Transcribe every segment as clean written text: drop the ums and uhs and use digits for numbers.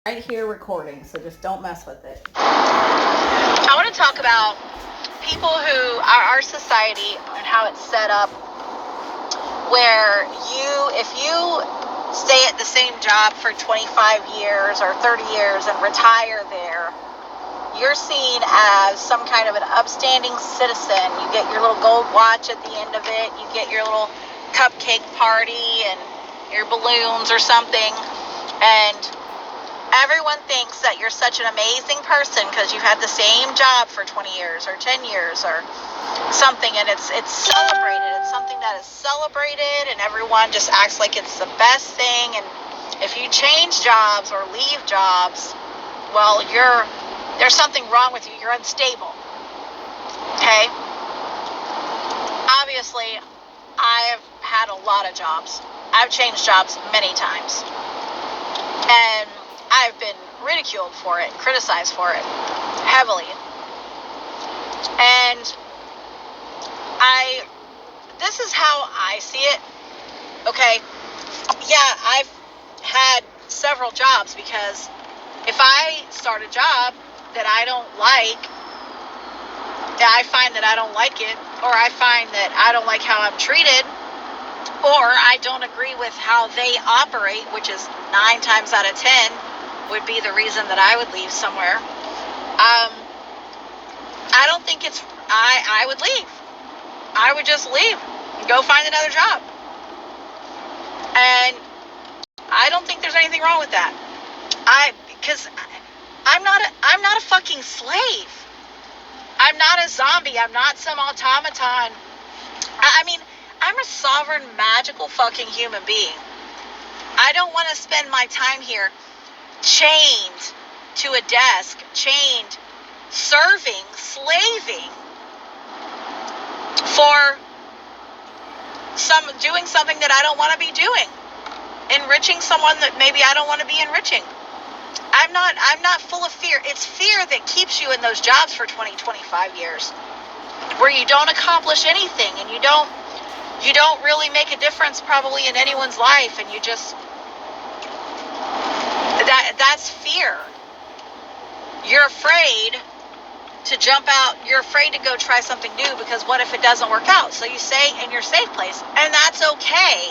right here recording, so just don't mess with it. I want to talk about people who are our society and how it's set up, where if you stay at the same job for 25 years or 30 years and retire there, you're seen as some kind of an upstanding citizen. You get your little gold watch at the end of it. You get your little cupcake party and your balloons or something. And everyone thinks that you're such an amazing person because you've had the same job for 20 years or 10 years or something, and it's celebrated. It's something that is celebrated, and everyone just acts like it's the best thing. And if you change jobs or leave jobs, well, there's something wrong with you. You're unstable. Okay? Obviously, I've had a lot of jobs. I've changed jobs many times. And I've been ridiculed for it, criticized for it, heavily. And this is how I see it. Okay? Yeah, I've had several jobs, because if I start a job that I don't like, I find that I don't like it, or I find that I don't like how I'm treated, or I don't agree with how they operate, which is 9 times out of 10 would be the reason that I would leave somewhere. I don't think I would leave. I would just leave and go find another job. And I don't think there's anything wrong with that. Because I'm not a fucking slave. I'm not a zombie. I'm not some automaton. I mean, I'm a sovereign, magical fucking human being. I don't want to spend my time here chained to a desk, chained, serving, slaving for doing something that I don't want to be doing, enriching someone that maybe I don't want to be enriching. I'm not full of fear. It's fear that keeps you in those jobs for 20, 25 years, where you don't accomplish anything, and you don't really make a difference probably in anyone's life, and you just, that's fear. You're afraid to jump out. You're afraid to go try something new, because what if it doesn't work out? So you stay in your safe place, and that's okay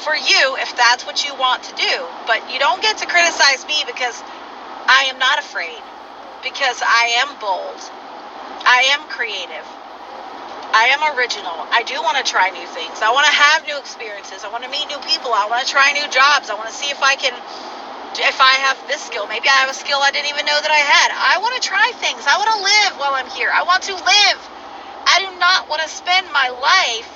for you if that's what you want to do. But you don't get to criticize me, because I am not afraid, because I am bold, I am creative, I am original. I do want to try new things. I want to have new experiences. I want to meet new people. I want to try new jobs. I want to see if I have this skill. Maybe I have a skill I didn't even know that I had. I want to try things. I want to live while I'm here. I want to live. I do not want to spend my life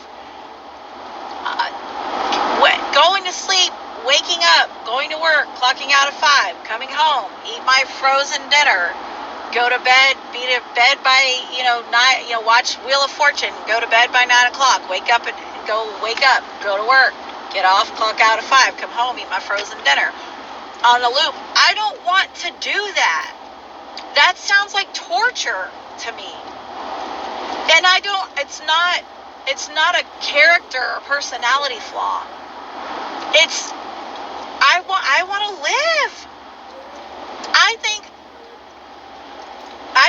going to sleep, waking up, going to work, clocking out at 5, coming home, eat my frozen dinner, go to bed, be to bed by 9, watch Wheel of Fortune, go to bed by 9 o'clock, wake up, go to work, get off, clock out at 5, come home, eat my frozen dinner on a loop. I don't want to do that. That sounds like torture to me. And it's not a character or personality flaw. I want to live. I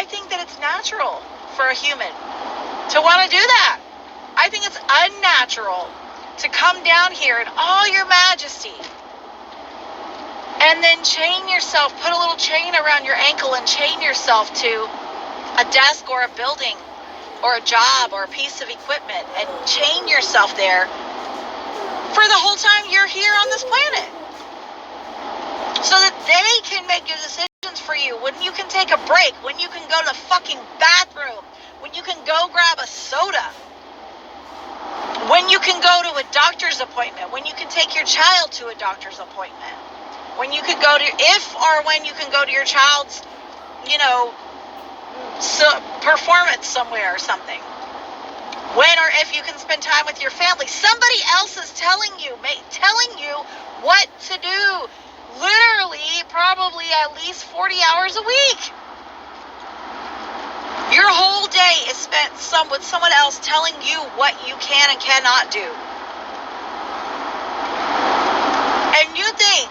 think that it's natural for a human to want to do that. I think it's unnatural to come down here in all your majesty and then chain yourself, put a little chain around your ankle and chain yourself to a desk or a building or a job or a piece of equipment, and chain yourself there for the whole time you're here on this planet, so that they can make your decisions for you, when you can take a break, when you can go to the fucking bathroom, when you can go grab a soda, when you can go to a doctor's appointment, when you can take your child to a doctor's appointment, when you can go to your child's, performance somewhere or something. When or if you can spend time with your family. Somebody else is telling you what to do. Literally, probably at least 40 hours a week. Your whole day is spent with someone else telling you what you can and cannot do. And you think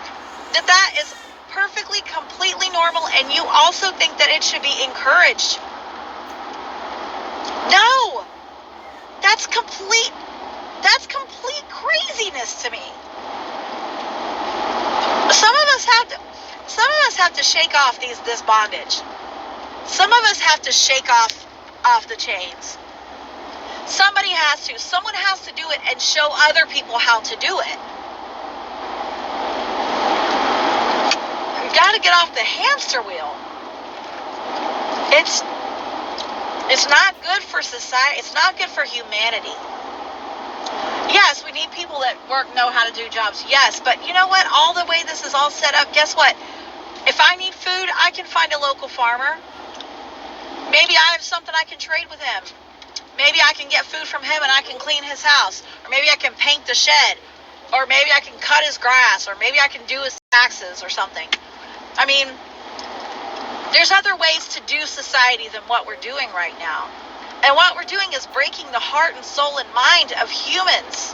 that is perfectly, completely normal, and you also think that it should be encouraged. No, that's complete craziness to me. Some of us have to shake off this bondage. Some of us have to shake off the chains. Someone has to do it and show other people how to do it. You've got to get off the hamster wheel. It's not good for society. It's not good for humanity. Yes, we need people that know how to do jobs. Yes, but you know what? All the way this is all set up, guess what? If I need food, I can find a local farmer. Maybe I have something I can trade with him. Maybe I can get food from him and I can clean his house. Or maybe I can paint the shed. Or maybe I can cut his grass. Or maybe I can do his taxes or something. I mean, there's other ways to do society than what we're doing right now. And what we're doing is breaking the heart and soul and mind of humans.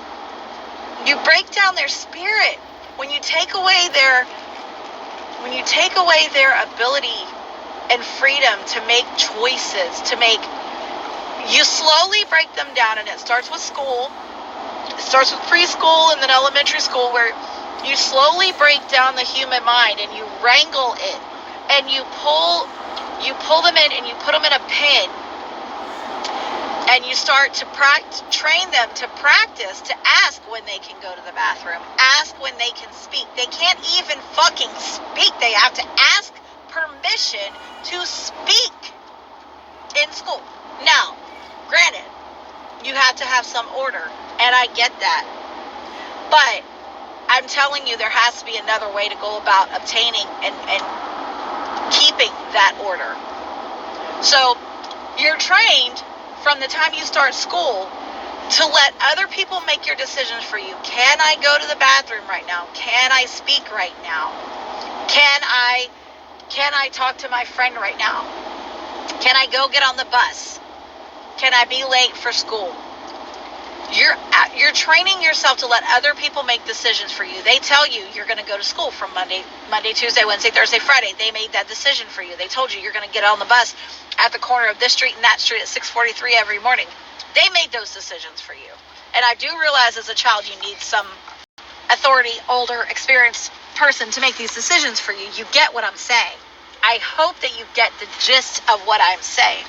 You break down their spirit when you take away their ability and freedom to make choices, you slowly break them down, and it starts with school. It starts with preschool and then elementary school, where you slowly break down the human mind and you wrangle it, and you pull them in and you put them in a pen, and you start to train them to practice to ask when they can go to the bathroom, ask when they can speak. They can't even fucking speak. They have to ask permission to speak in school. Now, granted, you have to have some order, and I get that. But I'm telling you, there has to be another way to go about obtaining and keeping that order. So you're trained from the time you start school to let other people make your decisions for you. Can I go to the bathroom right now? Can I speak right now? Can I talk to my friend right now? Can I go get on the bus? Can I be late for school? You're training yourself to let other people make decisions for you. They tell you you're going to go to school from Monday, Tuesday, Wednesday, Thursday, Friday. They made that decision for you. They told you you're going to get on the bus at the corner of this street and that street at 6:43 every morning. They made those decisions for you. And I do realize as a child you need some authority, older, experienced person to make these decisions for you. You get what I'm saying. I hope that you get the gist of what I'm saying.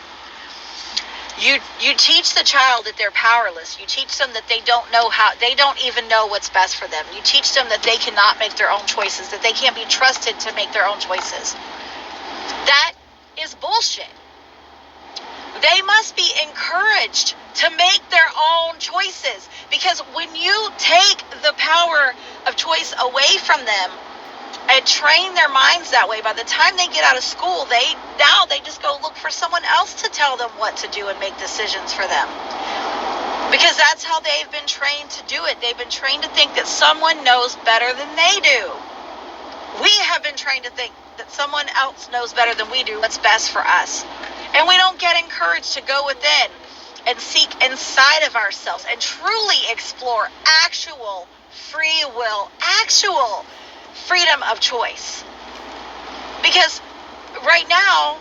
You teach the child that they're powerless. You teach them that they don't even know what's best for them. You teach them that they cannot make their own choices, that they can't be trusted to make their own choices. That is bullshit. They must be encouraged to make their own choices, because when you take the power of choice away from them and train their minds that way, by the time they get out of school, they just go look for someone else to tell them what to do and make decisions for them. Because that's how they've been trained to do it. They've been trained to think that someone knows better than they do. We have been trained to think that someone else knows better than we do what's best for us. And we don't get encouraged to go within and seek inside of ourselves and truly explore actual free will, actual freedom of choice. Because right now,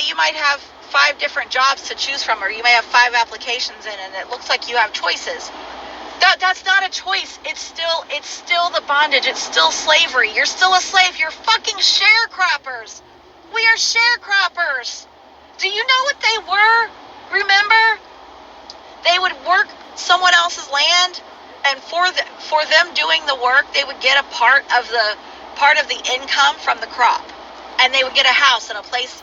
you might have 5 different jobs to choose from, or you may have 5 applications in, and it looks like you have choices. That's not a choice. It's still the bondage. It's still slavery. You're still a slave. You're fucking sharecroppers. We are sharecroppers. Do you know what they were? Remember? They would work someone else's land, and for them doing the work, they would get a part of the income from the crop, and they would get a house and a place,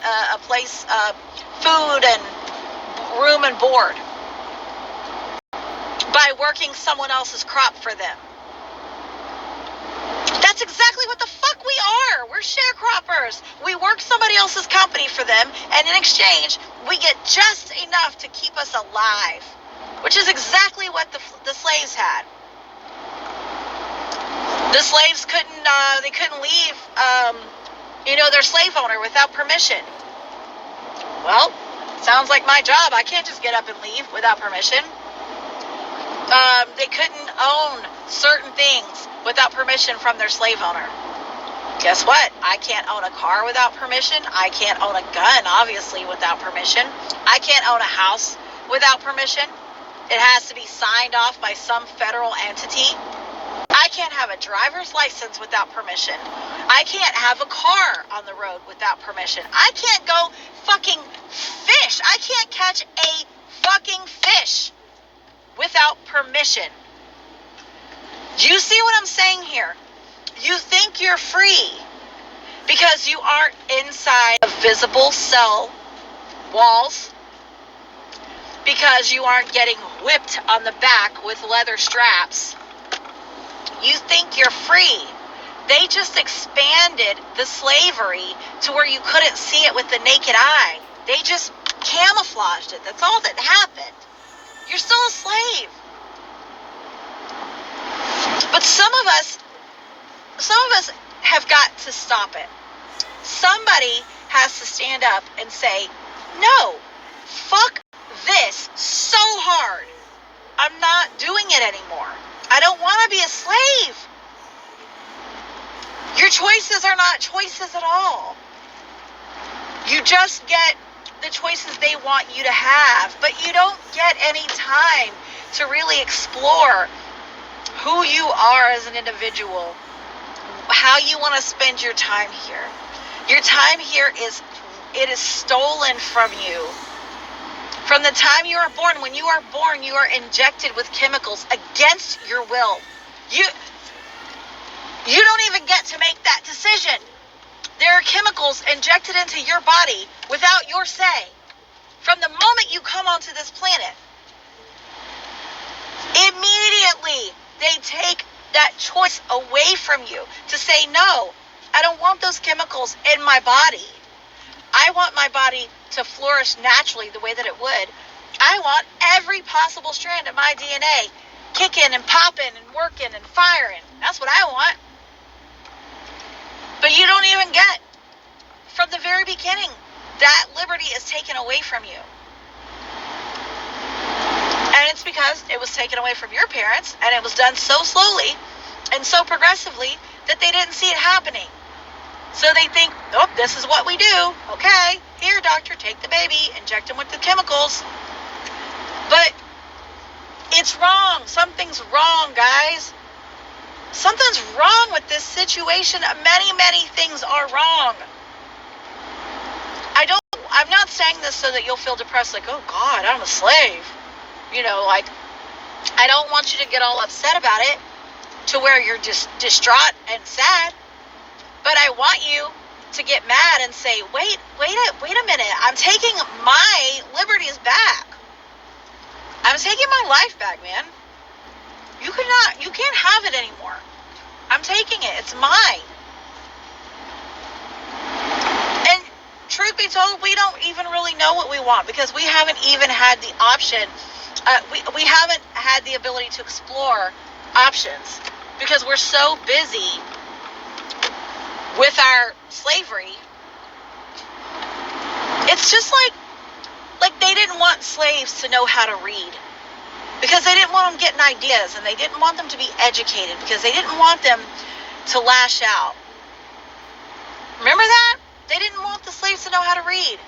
food and room and board by working someone else's crop for them. That's exactly what the fuck we are. We're sharecroppers. We work somebody else's company for them, and in exchange, we get just enough to keep us alive, which is exactly what the slaves had. The slaves couldn't leave, their slave owner without permission. Well, sounds like my job. I can't just get up and leave without permission. They couldn't own certain things without permission from their slave owner. Guess what? I can't own a car without permission. I can't own a gun, obviously, without permission. I can't own a house without permission. It has to be signed off by some federal entity. I can't have a driver's license without permission. I can't have a car on the road without permission. I can't go fucking fish. I can't catch a fucking fish without permission. Do you see what I'm saying here? You think you're free because you aren't inside of visible cell walls, because you aren't getting whipped on the back with leather straps. You think you're free. They just expanded the slavery to where you couldn't see it with the naked eye. They just camouflaged it. That's all that happened. You're still a slave. But some of us have got to stop it. Somebody has to stand up and say, no, fuck this so hard. I'm not doing it anymore. I don't want to be a slave. Your choices are not choices at all. You just get the choices they want you to have, but you don't get any time to really explore who you are as an individual, how you want to spend your time here. Your time here is stolen from you. From the time you are born, when you are born, you are injected with chemicals against your will. You don't even get to make that decision. There are chemicals injected into your body without your say. From the moment you come onto this planet, immediately they take that choice away from you to say, no, I don't want those chemicals in my body. I want my body to flourish naturally the way that it would. I want every possible strand of my DNA kicking and popping and working and firing. That's what I want. But you don't even get, from the very beginning, that liberty is taken away from you. And it's because it was taken away from your parents, and it was done so slowly and so progressively that they didn't see it happening. So they think, oh, this is what we do. Okay, here, doctor, take the baby, inject him with the chemicals. But it's wrong. Something's wrong, guys. Something's wrong with this situation. Many, many things are wrong. I'm not saying this so that you'll feel depressed, like, oh God, I'm a slave. Like, I don't want you to get all upset about it to where you're just distraught and sad. But I want you to get mad and say, wait a minute. I'm taking my liberties back. I'm taking my life back, man. You can't have it anymore. I'm taking it. It's mine. And truth be told, we don't even really know what we want because we haven't even had the option. We haven't had the ability to explore options because we're so busy with our slavery. It's just like they didn't want slaves to know how to read because they didn't want them getting ideas, and they didn't want them to be educated because they didn't want them to lash out. Remember that? They didn't want the slaves to know how to read.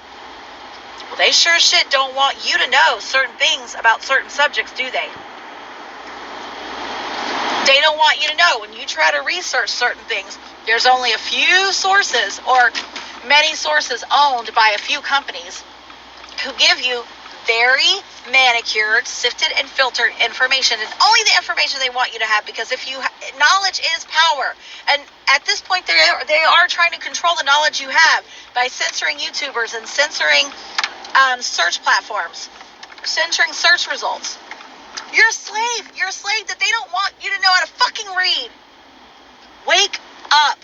Well, they sure as shit don't want you to know certain things about certain subjects, do they? They don't want you to know when you try to research certain things, there's only a few sources or many sources owned by a few companies who give you very manicured, sifted, and filtered information, and only the information they want you to have, because knowledge is power. And at this point, they are trying to control the knowledge you have by censoring YouTubers and censoring search platforms, censoring search results. You're a slave. You're a slave that they don't want you to know how to fucking read. Wake up.